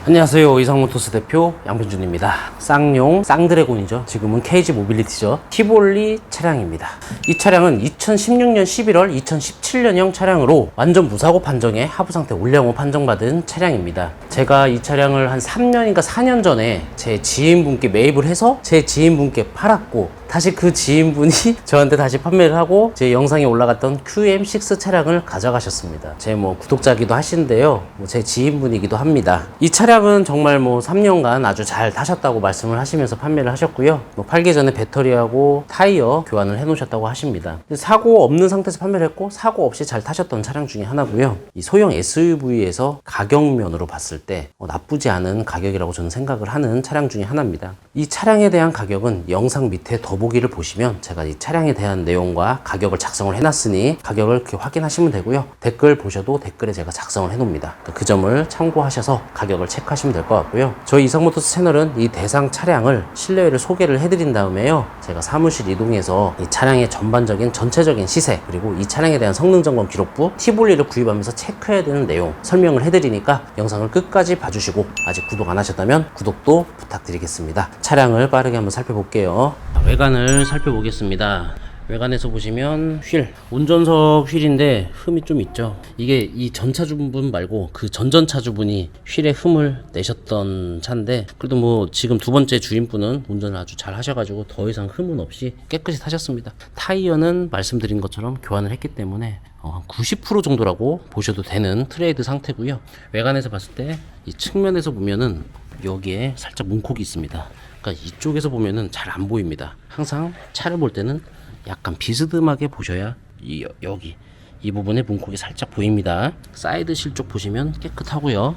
안녕하세요. 이상모터스 대표 양변준입니다. 쌍용 쌍드래곤이죠. 지금은 KG 모빌리티죠. 티볼리 차량입니다. 이 차량은 2016년 11월 2017년형 차량으로 완전 무사고 판정에 하부상태 올량호 판정받은 차량입니다. 제가 이 차량을 한 3년인가 4년 전에 제 지인분께 매입을 해서 제 지인분께 팔았고, 다시 그 지인분이 저한테 다시 판매를 하고 제 영상에 올라갔던 QM6 차량을 가져가셨습니다. 제 구독자기도 하신데요. 제 지인분이기도 합니다. 이 차량은 정말 3년간 아주 잘 타셨다고 말씀을 하시면서 판매를 하셨고요. 팔기 전에 배터리하고 타이어 교환을 해 놓으셨다고 하십니다. 사고 없는 상태에서 판매를 했고, 사고 없이 잘 타셨던 차량 중에 하나고요. 이 소형 SUV에서 가격면으로 봤을 때 나쁘지 않은 가격이라고 저는 생각을 하는 차량 중에 하나입니다. 이 차량에 대한 가격은 영상 밑에 더보기를 보시면 제가 이 차량에 대한 내용과 가격을 작성을 해놨으니 가격을 이렇게 확인하시면 되고요. 댓글 보셔도 댓글에 제가 작성을 해놓습니다. 그 점을 참고하셔서 가격을 체크하시면 될 것 같고요. 저희 이상모터스 채널은 이 대상 차량을 실내외를 소개를 해드린 다음에요, 제가 사무실 이동해서 이 차량의 전반적인 전체적인 시세, 그리고 이 차량에 대한 성능점검 기록부, 티볼리를 구입하면서 체크해야 되는 내용 설명을 해드리니까 영상을 끝까지 봐주시고, 아직 구독 안 하셨다면 구독도 부탁드리겠습니다. 차량을 빠르게 한번 살펴볼게요. 외관을 살펴보겠습니다. 외관에서 보시면 운전석 휠인데 흠이 좀 있죠. 이게 이 전차주분 말고 그 전전차주분이 휠에 흠을 내셨던 차인데, 그래도 지금 두 번째 주인분은 운전을 아주 잘 하셔가지고 더 이상 흠은 없이 깨끗이 타셨습니다. 타이어는 말씀드린 것처럼 교환을 했기 때문에 한 90% 정도라고 보셔도 되는 트레이드 상태고요. 외관에서 봤을 때 이 측면에서 보면은 여기에 살짝 문콕이 있습니다. 그러니까 이쪽에서 보면은 잘 안 보입니다. 항상 차를 볼 때는 약간 비스듬하게 보셔야 여기 이 부분에 문콕이 살짝 보입니다. 사이드 실 쪽 보시면 깨끗하고요.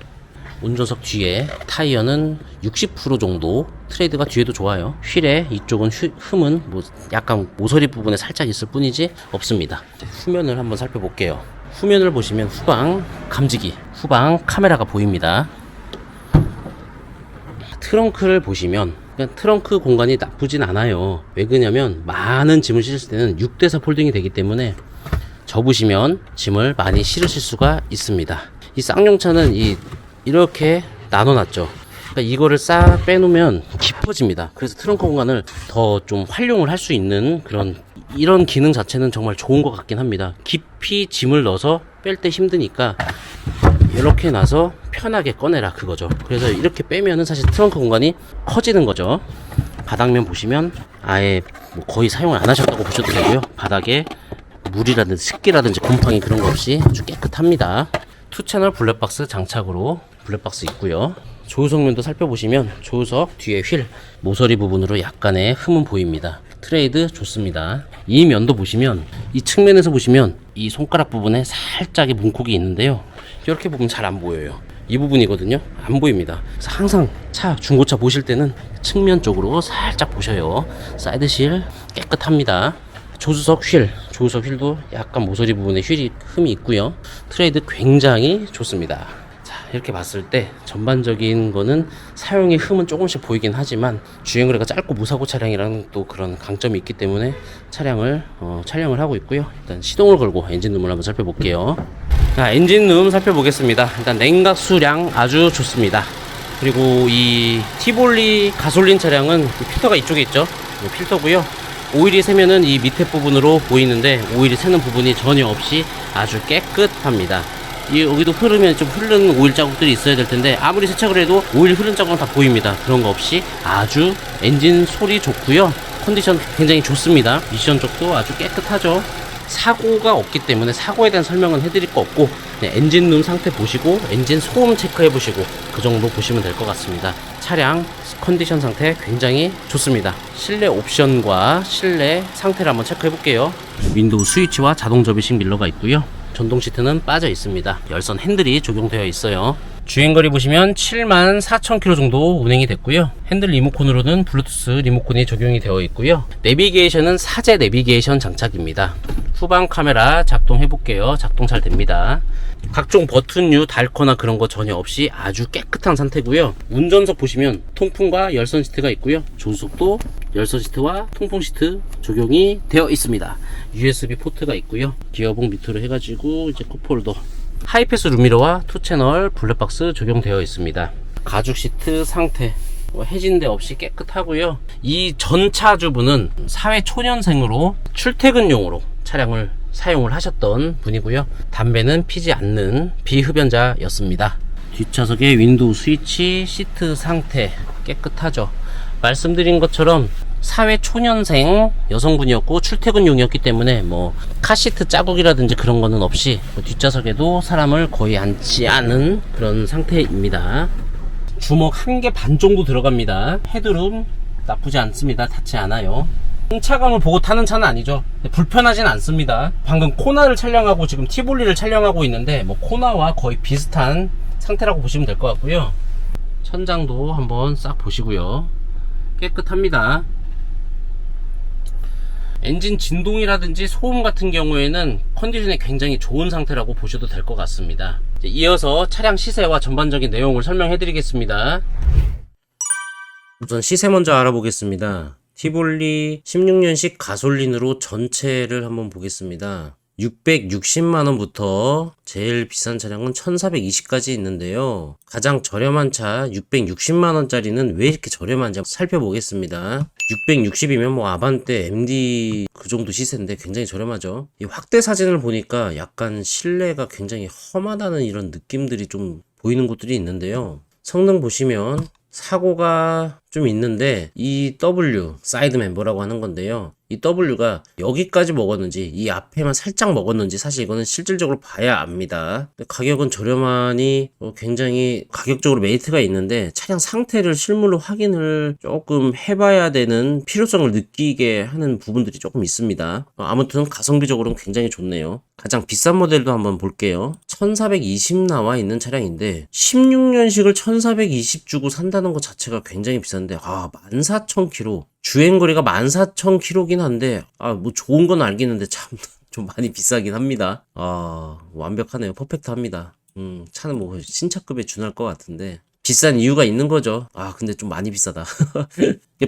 운전석 뒤에 타이어는 60% 정도, 트레이드가 뒤에도 좋아요. 휠에 이쪽은 흠은 약간 모서리 부분에 살짝 있을 뿐이지 없습니다. 후면을 한번 살펴볼게요. 후면을 보시면 후방 감지기, 후방 카메라가 보입니다. 트렁크를 보시면 트렁크 공간이 나쁘진 않아요. 왜 그러냐면 많은 짐을 실을 때는 6대4 폴딩이 되기 때문에 접으시면 짐을 많이 실으실 수가 있습니다. 이 쌍용차는 이렇게 나눠놨죠. 그러니까 이거를 싹 빼놓으면 깊어집니다. 그래서 트렁크 공간을 더 좀 활용을 할 수 있는 이런 기능 자체는 정말 좋은 것 같긴 합니다. 깊이 짐을 넣어서 뺄 때 힘드니까 이렇게 놔서 편하게 꺼내라, 그거죠. 그래서 이렇게 빼면은 사실 트렁크 공간이 커지는 거죠. 바닥면 보시면 아예 거의 사용을 안 하셨다고 보셔도 되고요. 바닥에 물이라든지 습기라든지 곰팡이 그런 거 없이 아주 깨끗합니다. 2채널 블랙박스 장착으로 블랙박스 있고요. 조수석면도 살펴보시면 조수석 뒤에 휠 모서리 부분으로 약간의 흠은 보입니다. 트레이드 좋습니다. 이 면도 보시면, 이 측면에서 보시면 이 손가락 부분에 살짝의 문콕이 있는데요, 이렇게 보면 잘 안 보여요. 이 부분이거든요. 안 보입니다. 그래서 항상 중고차 보실 때는 측면 쪽으로 살짝 보셔요. 사이드실 깨끗합니다. 조수석 휠도 약간 모서리 부분에 흠이 있고요. 트레이드 굉장히 좋습니다. 이렇게 봤을 때 전반적인 거는 사용의 흠은 조금씩 보이긴 하지만 주행거리가 짧고 무사고 차량이라는 또 그런 강점이 있기 때문에 촬영을 하고 있고요. 일단 시동을 걸고 엔진룸을 한번 살펴볼게요. 자, 엔진룸 살펴보겠습니다. 일단 냉각수량 아주 좋습니다. 그리고 이 티볼리 가솔린 차량은 필터가 이쪽에 있죠. 필터고요. 오일이 새면은 이 밑에 부분으로 보이는데, 오일이 새는 부분이 전혀 없이 아주 깨끗합니다. 여기도 흐르면 좀 흐른 오일 자국들이 있어야 될 텐데, 아무리 세척을 해도 오일 흐른 자국은 다 보입니다. 그런 거 없이 아주 엔진 소리 좋고요. 컨디션 굉장히 좋습니다. 미션 쪽도 아주 깨끗하죠. 사고가 없기 때문에 사고에 대한 설명은 해드릴 거 없고, 엔진룸 상태 보시고 엔진 소음 체크해 보시고 그 정도 보시면 될 것 같습니다. 차량 컨디션 상태 굉장히 좋습니다. 실내 옵션과 실내 상태를 한번 체크해 볼게요. 윈도우 스위치와 자동 접이식 밀러가 있고요. 전동 시트는 빠져 있습니다. 열선 핸들이 적용되어 있어요. 주행거리 보시면 74,000km 정도 운행이 됐고요. 핸들 리모컨으로는 블루투스 리모컨이 적용이 되어 있고요. 내비게이션은 사제 내비게이션 장착입니다. 후방 카메라 작동해 볼게요. 작동 잘 됩니다. 각종 버튼류 닳거나 그런 거 전혀 없이 아주 깨끗한 상태고요. 운전석 보시면 통풍과 열선 시트가 있고요. 조수석도 열선 시트와 통풍 시트 적용이 되어 있습니다. USB 포트가 있고요. 기어봉 밑으로 해가지고 이제 컵홀더, 하이패스 룸미러와 2채널 블랙박스 적용되어 있습니다. 가죽 시트 상태 해진 데 없이 깨끗하고요. 이 전차주분은 사회 초년생으로 출퇴근용으로 차량을 사용을 하셨던 분이고요. 담배는 피지 않는 비흡연자였습니다. 뒷좌석의 윈도우 스위치, 시트 상태 깨끗하죠. 말씀드린 것처럼 사회 초년생 여성분이었고 출퇴근용이었기 때문에 뭐 카시트 자국이라든지 그런 거는 없이 뒷좌석에도 사람을 거의 앉지 않은 그런 상태입니다. 주먹 1개 반 정도 들어갑니다. 헤드룸 나쁘지 않습니다. 닿지 않아요. 승차감을 보고 타는 차는 아니죠. 불편하진 않습니다. 방금 코나를 촬영하고 지금 티볼리를 촬영하고 있는데 뭐 코나와 거의 비슷한 상태라고 보시면 될 것 같고요. 천장도 한번 싹 보시고요. 깨끗합니다. 엔진 진동이라든지 소음 같은 경우에는 컨디션이 굉장히 좋은 상태라고 보셔도 될 것 같습니다. 이어서 차량 시세와 전반적인 내용을 설명해 드리겠습니다. 우선 시세 먼저 알아보겠습니다. 티볼리 16년식 가솔린으로 전체를 한번 보겠습니다. 660만원부터 제일 비싼 차량은 1420까지 있는데요. 가장 저렴한 차 660만원짜리는 왜 이렇게 저렴한지 살펴보겠습니다. 660이면 뭐 아반떼, MD 그 정도 시세인데 굉장히 저렴하죠. 이 확대 사진을 보니까 약간 실내가 굉장히 험하다는 이런 느낌들이 좀 보이는 곳들이 있는데요. 성능 보시면 사고가 좀 있는데 이 W 사이드 멤버라고 하는 건데요. 이 W가 여기까지 먹었는지 이 앞에만 살짝 먹었는지 사실 이거는 실질적으로 봐야 압니다. 가격은 저렴하니 굉장히 가격적으로 메리트가 있는데 차량 상태를 실물로 확인을 조금 해봐야 되는 필요성을 느끼게 하는 부분들이 조금 있습니다. 아무튼 가성비적으로는 굉장히 좋네요. 가장 비싼 모델도 한번 볼게요. 1420 나와 있는 차량인데 16년식을 1420 주고 산다는 것 자체가 굉장히 비싼데 14,000km 주행거리가 14,000km긴 한데 뭐 좋은 건 알겠는데 참 좀 많이 비싸긴 합니다. 완벽하네요. 퍼펙트합니다. 차는 뭐 신차급에 준할 것 같은데 비싼 이유가 있는 거죠. 근데 좀 많이 비싸다.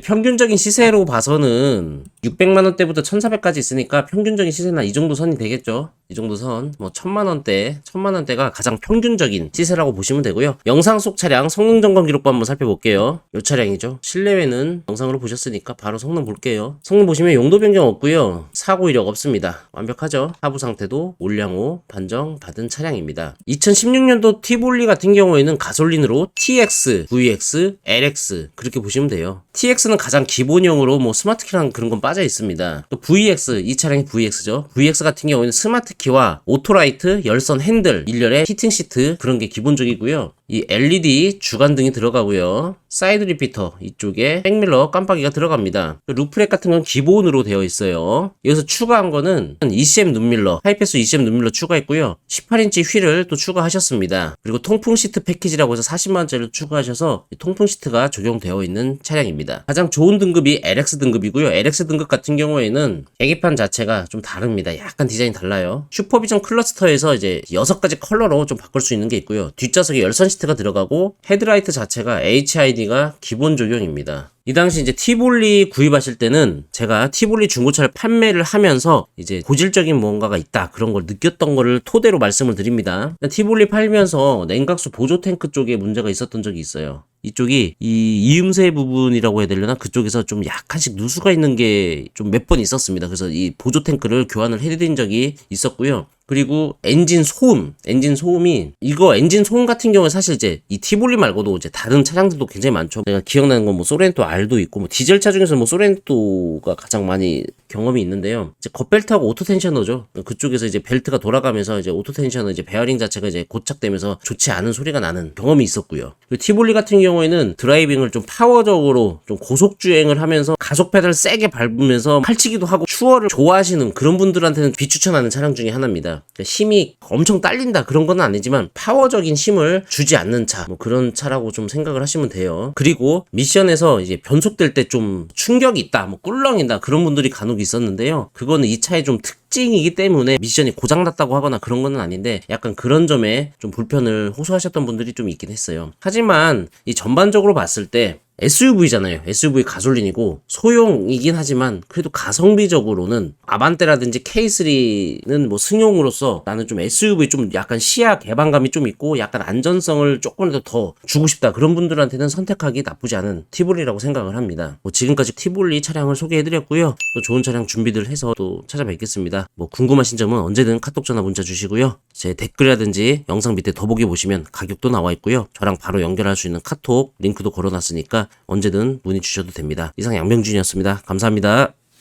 평균적인 시세로 봐서는 600만원대부터 1400까지 있으니까 평균적인 시세는 이 정도 선이 되겠죠. 이 정도 선, 뭐 1000만원대가 가장 평균적인 시세라고 보시면 되고요. 영상 속 차량 성능 점검 기록부 한번 살펴볼게요. 이 차량이죠. 실내외는 영상으로 보셨으니까 바로 성능 볼게요. 성능 보시면 용도 변경 없고요. 사고 이력 없습니다. 완벽하죠. 하부 상태도 올량호 반정 받은 차량입니다. 2016년도 티볼리 같은 경우에는 가솔린으로 TX, VX, LX 그렇게 보시면 돼요. TX는 가장 기본형으로 뭐 스마트키랑 그런 건 빠져 있습니다. 또 VX, 이 차량이 VX죠. VX 같은 경우에는 스마트키와 오토라이트, 열선 핸들, 1열에 히팅 시트 그런 게 기본적이고요. 이 LED 주간등이 들어가고요. 사이드 리피터 이쪽에 백밀러 깜빡이가 들어갑니다. 루프렉 같은 건 기본으로 되어 있어요. 여기서 추가한 거는 ECM 눈밀러, 하이패스 ECM 눈밀러 추가했고요. 18인치 휠을 또 추가하셨습니다. 그리고 통풍 시트 패키지라고 해서 40만원짜리를 추가하셔서 통풍 시트가 적용되어 있는 차량입니다. 가장 좋은 등급이 LX 등급이고요. LX 등급 같은 경우에는 계기판 자체가 좀 다릅니다. 약간 디자인이 달라요. 슈퍼비전 클러스터에서 이제 6가지 컬러로 좀 바꿀 수 있는 게 있고요. 뒷좌석에 열선 시트가 들어가고 헤드라이트 자체가 HID가 기본 적용입니다. 이 당시 이제 티볼리 구입하실 때는 제가 티볼리 중고차를 판매를 하면서 이제 고질적인 뭔가가 있다 그런 걸 느꼈던 거를 토대로 말씀을 드립니다. 티볼리 팔면서 냉각수 보조 탱크 쪽에 문제가 있었던 적이 있어요. 이쪽이 이 이음새 부분이라고 해야 되려나 그쪽에서 좀 약간씩 누수가 있는 게 좀 몇 번 있었습니다. 그래서 이 보조 탱크를 교환을 해드린 적이 있었고요. 그리고 엔진 소음이 이거 엔진 소음 같은 경우는 사실 이제 이 티볼리 말고도 이제 다른 차량들도 굉장히 많죠. 내가 기억나는 건 뭐 소렌토 R도 있고 뭐 디젤차 중에서 뭐 소렌토가 가장 많이 경험이 있는데요. 이제 겉벨트하고 오토텐셔너죠. 그쪽에서 이제 벨트가 돌아가면서 이제 오토텐셔너 이제 베어링 자체가 이제 고착되면서 좋지 않은 소리가 나는 경험이 있었고요. 그리고 티볼리 같은 경우에는 드라이빙을 좀 파워적으로 좀 고속 주행을 하면서 가속 페달을 세게 밟으면서 팔치기도 하고 추월을 좋아하시는 그런 분들한테는 비추천하는 차량 중에 하나입니다. 힘이 엄청 딸린다 그런 건 아니지만 파워적인 힘을 주지 않는 차, 뭐 그런 차라고 좀 생각을 하시면 돼요. 그리고 미션에서 이제 변속될 때 좀 충격이 있다, 뭐 꿀렁인다 그런 분들이 간혹 있었는데요. 그거는 이 차의 좀 특징이기 때문에 미션이 고장났다고 하거나 그런 건 아닌데 약간 그런 점에 좀 불편을 호소하셨던 분들이 좀 있긴 했어요. 하지만 이 전반적으로 봤을 때 SUV잖아요. SUV 가솔린이고 소형이긴 하지만 그래도 가성비적으로는 아반떼라든지 K3는 뭐 승용으로서 나는 좀 SUV 좀 약간 시야 개방감이 좀 있고 약간 안전성을 조금이라도 더 주고 싶다. 그런 분들한테는 선택하기 나쁘지 않은 티볼리라고 생각을 합니다. 뭐 지금까지 티볼리 차량을 소개해드렸고요. 또 좋은 차량 준비들 해서 또 찾아뵙겠습니다. 뭐 궁금하신 점은 언제든 카톡 전화 문자 주시고요. 제 댓글이라든지 영상 밑에 더보기 보시면 가격도 나와 있고요. 저랑 바로 연결할 수 있는 카톡 링크도 걸어놨으니까 언제든 문의 주셔도 됩니다. 이상 양병준이었습니다. 감사합니다.